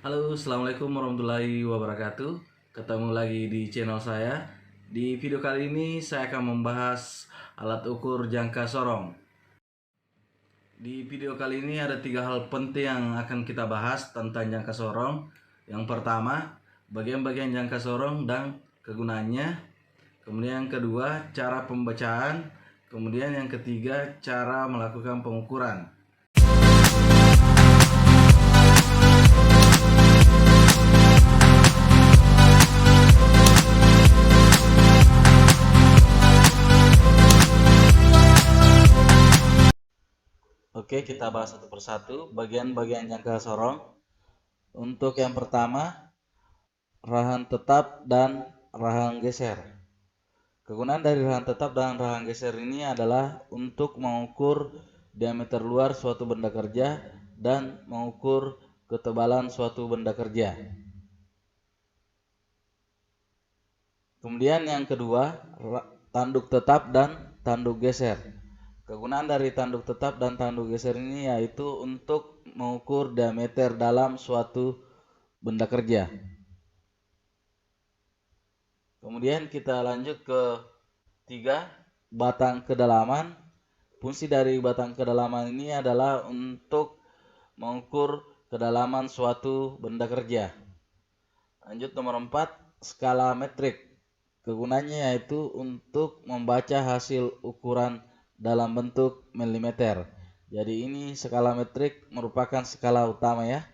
Halo, assalamualaikum warahmatullahi wabarakatuh. Ketemu lagi di channel saya. Di video kali ini saya akan membahas alat ukur jangka sorong. Di video kali ini ada 3 hal penting yang akan kita bahas tentang jangka sorong. Yang pertama, bagian-bagian jangka sorong dan kegunaannya. Kemudian yang kedua, cara pembacaan. Kemudian yang ketiga, cara melakukan pengukuran. Oke, kita bahas satu persatu bagian-bagian jangka sorong. Untuk yang pertama, rahan tetap dan rahan geser. Kegunaan dari rahan tetap dan rahan geser ini adalah untuk mengukur diameter luar suatu benda kerja dan mengukur ketebalan suatu benda kerja. Kemudian yang kedua, tanduk tetap dan tanduk geser. Kegunaan dari tanduk tetap dan tanduk geser ini yaitu untuk mengukur diameter dalam suatu benda kerja. Kemudian kita lanjut ke 3, batang kedalaman. Fungsi dari batang kedalaman ini adalah untuk mengukur kedalaman suatu benda kerja. Lanjut nomor 4, skala metrik. Kegunaannya yaitu untuk membaca hasil ukuran dalam bentuk milimeter. Jadi ini skala metrik merupakan skala utama ya.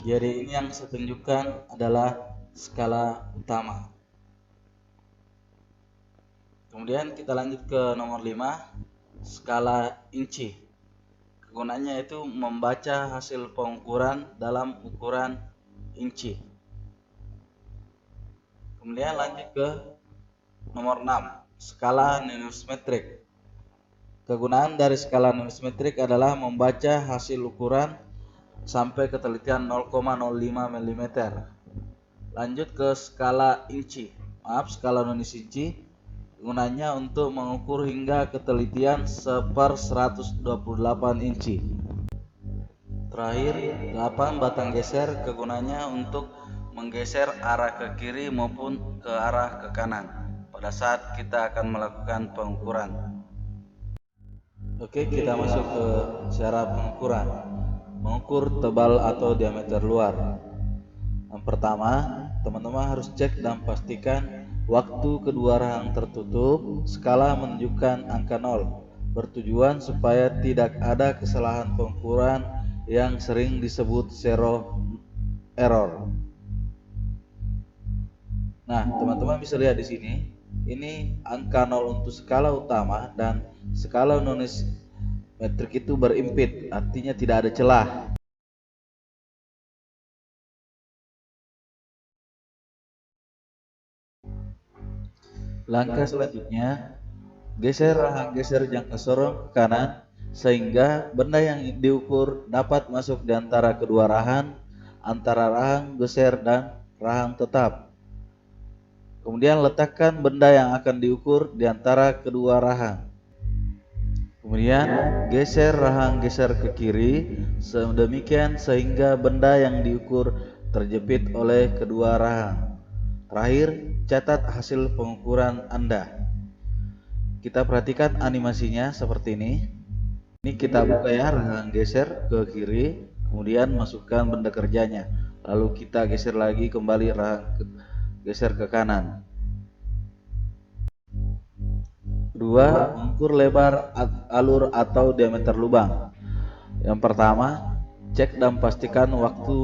Jadi ini yang saya tunjukkan adalah skala utama. Kemudian kita lanjut ke nomor 5, skala inci. Kegunaannya itu membaca hasil pengukuran dalam ukuran inci. Kemudian lanjut ke nomor 6, skala numismatik. Kegunaan dari skala numismatik adalah membaca hasil ukuran sampai ketelitian 0,05 mm. Lanjut ke skala inci. Skala nonis inci. Gunanya untuk mengukur hingga ketelitian 1/128 inci. Terakhir, 8, batang geser. Kegunaannya untuk menggeser arah ke kiri maupun ke arah ke kanan pada saat kita akan melakukan pengukuran. Oke, kita masuk ke cara pengukuran. Mengukur tebal atau diameter luar. Yang pertama, teman-teman harus cek dan pastikan waktu kedua rahang tertutup. Skala menunjukkan angka 0, bertujuan supaya tidak ada kesalahan pengukuran yang sering disebut zero error. Nah, teman-teman bisa lihat di sini, ini angka 0 untuk skala utama dan skala nonis metrik itu berimpit, artinya tidak ada celah. Langkah selanjutnya, geser rahang geser jangka sorong ke kanan sehingga benda yang diukur dapat masuk di antara kedua rahan, antara rahang geser dan rahang tetap. Kemudian letakkan benda yang akan diukur di antara kedua rahang. Kemudian geser rahang geser ke kiri sedemikian sehingga benda yang diukur terjepit oleh kedua rahang. Terakhir, catat hasil pengukuran Anda. Kita perhatikan animasinya seperti ini. Ini kita buka ya, rahang geser ke kiri, kemudian masukkan benda kerjanya. Lalu kita geser lagi kembali rahang geser ke kanan. Kedua, mengukur lebar alur atau diameter lubang. Yang pertama, cek dan pastikan waktu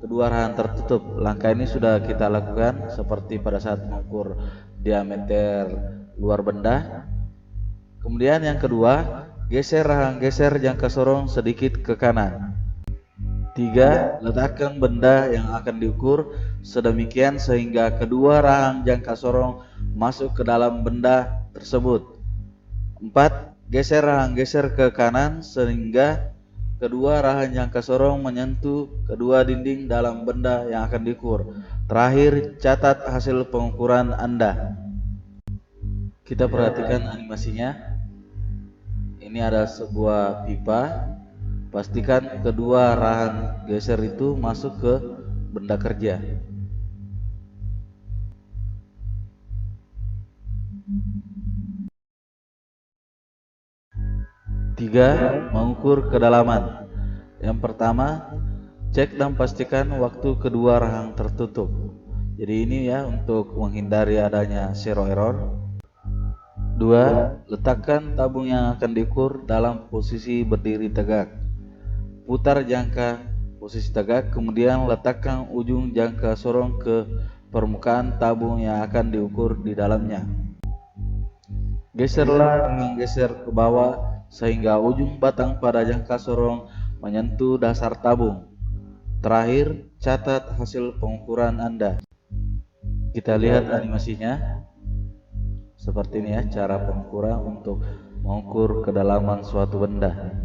kedua rahan tertutup. Langkah ini sudah kita lakukan seperti pada saat mengukur diameter luar benda. Kemudian yang kedua, geser rahang geser jangka sorong sedikit ke kanan. 3, letakkan benda yang akan diukur sedemikian sehingga kedua rahang jangka sorong masuk ke dalam benda tersebut. 4, geser rahang geser ke kanan sehingga kedua rahang jangka sorong menyentuh kedua dinding dalam benda yang akan diukur. Terakhir, catat hasil pengukuran Anda. Kita perhatikan animasinya. Ini ada sebuah pipa. pastikan kedua arahan geser itu masuk ke benda kerja. Tiga, mengukur kedalaman. Yang pertama, cek dan pastikan waktu kedua rahang tertutup. Jadi ini ya untuk menghindari adanya zero error. Dua, letakkan tabung yang akan diukur dalam posisi berdiri tegak. Putar jangka posisi tegak, kemudian letakkan ujung jangka sorong ke permukaan tabung yang akan diukur di dalamnya. Geserlah dengan geser ke bawah sehingga ujung batang pada jangka sorong menyentuh dasar tabung. Terakhir, catat hasil pengukuran Anda. Kita lihat animasinya. Seperti ini ya cara pengukuran untuk mengukur kedalaman suatu benda.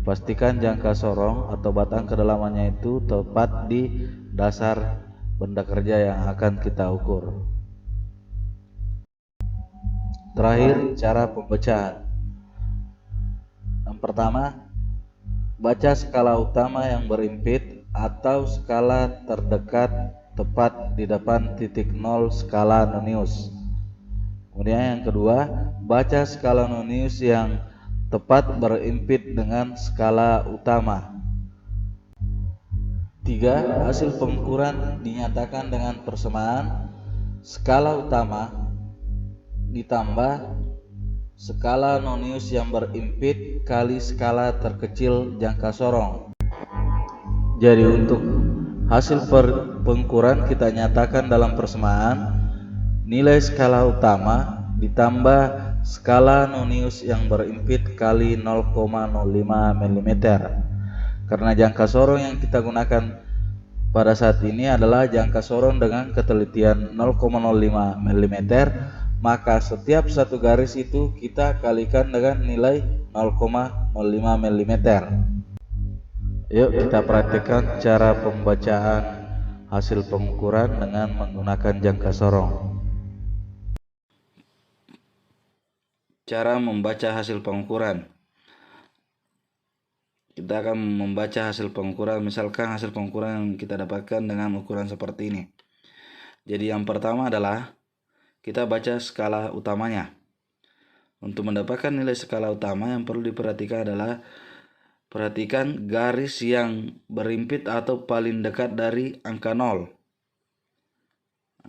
Pastikan jangka sorong atau batang kedalamannya itu tepat di dasar benda kerja yang akan kita ukur. Terakhir, cara pembacahan. Yang pertama, baca skala utama yang berimpit atau skala terdekat tepat di depan titik 0 skala nonius. Kemudian yang kedua, baca skala nonius yang tepat berimpit dengan skala utama. 3. Hasil pengukuran dinyatakan dengan persamaan skala utama ditambah skala nonius yang berimpit kali skala terkecil jangka sorong. Jadi untuk hasil pengukuran kita nyatakan dalam persamaan nilai skala utama ditambah skala nonius yang berimpit kali 0,05 mm. Karena jangka sorong yang kita gunakan pada saat ini adalah jangka sorong dengan ketelitian 0,05 mm, maka setiap satu garis itu kita kalikan dengan nilai 0,05 mm. Yuk kita praktikkan cara pembacaan hasil pengukuran dengan menggunakan jangka sorong. Cara membaca hasil pengukuran. Kita akan membaca hasil pengukuran, misalkan hasil pengukuran yang kita dapatkan dengan ukuran seperti ini. Jadi yang pertama adalah kita baca skala utamanya. Untuk mendapatkan nilai skala utama yang perlu diperhatikan adalah perhatikan garis yang berimpit atau paling dekat dari angka 0.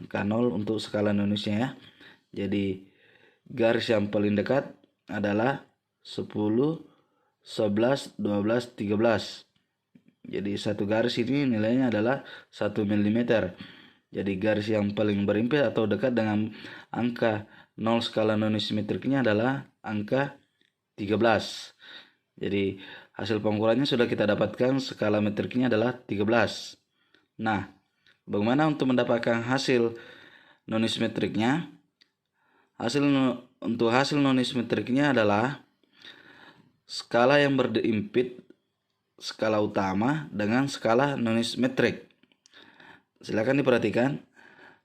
Angka 0 untuk skala noniusnya ya. Jadi garis yang paling dekat adalah 10, 11, 12, 13. Jadi satu garis ini nilainya adalah 1 mm. Jadi garis yang paling berimpit atau dekat dengan angka 0 skala nonius metriknya adalah angka 13. Jadi hasil pengukurannya sudah kita dapatkan, skala metriknya adalah 13. Nah, bagaimana untuk mendapatkan hasil nonius metriknya? Untuk hasil nonius metriknya adalah skala yang berimpit skala utama dengan skala nonius metrik. Silakan diperhatikan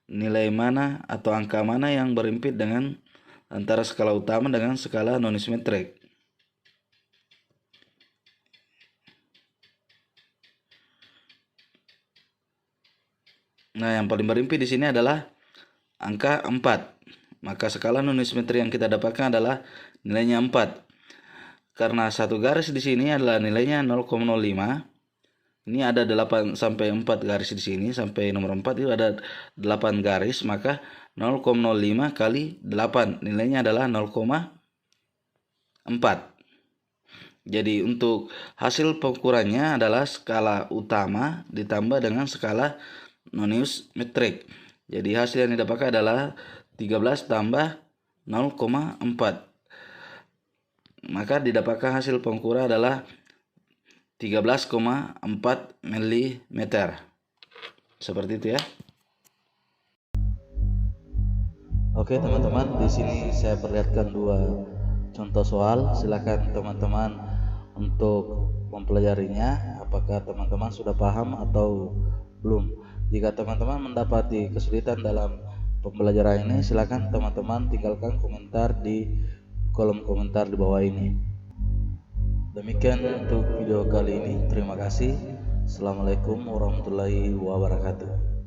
nilai mana atau angka mana yang berimpit dengan antara skala utama dengan skala nonius metrik. Nah, yang paling berimpit di sini adalah angka 4. Maka skala nonius metrik yang kita dapatkan adalah nilainya 4. Karena satu garis di sini adalah nilainya 0,05. Ini ada 8 sampai 4 garis di sini, sampai nomor 4 itu ada 8 garis, maka 0,05 kali 8 nilainya adalah 0,4. Jadi untuk hasil pengukurannya adalah skala utama ditambah dengan skala nonius metrik. Jadi hasil yang didapatkan adalah 13 tambah 0,4. Maka didapatkan hasil pengukuran adalah 13,4 mm. Seperti itu ya. Oke teman-teman, di sini saya perlihatkan dua contoh soal. Silakan teman-teman untuk mempelajarinya. Apakah teman-teman sudah paham atau belum? Jika teman-teman mendapati kesulitan dalam pembelajaran ini, silakan teman-teman tinggalkan komentar di kolom komentar di bawah ini. Demikian untuk video kali ini. Terima kasih. Assalamualaikum warahmatullahi wabarakatuh.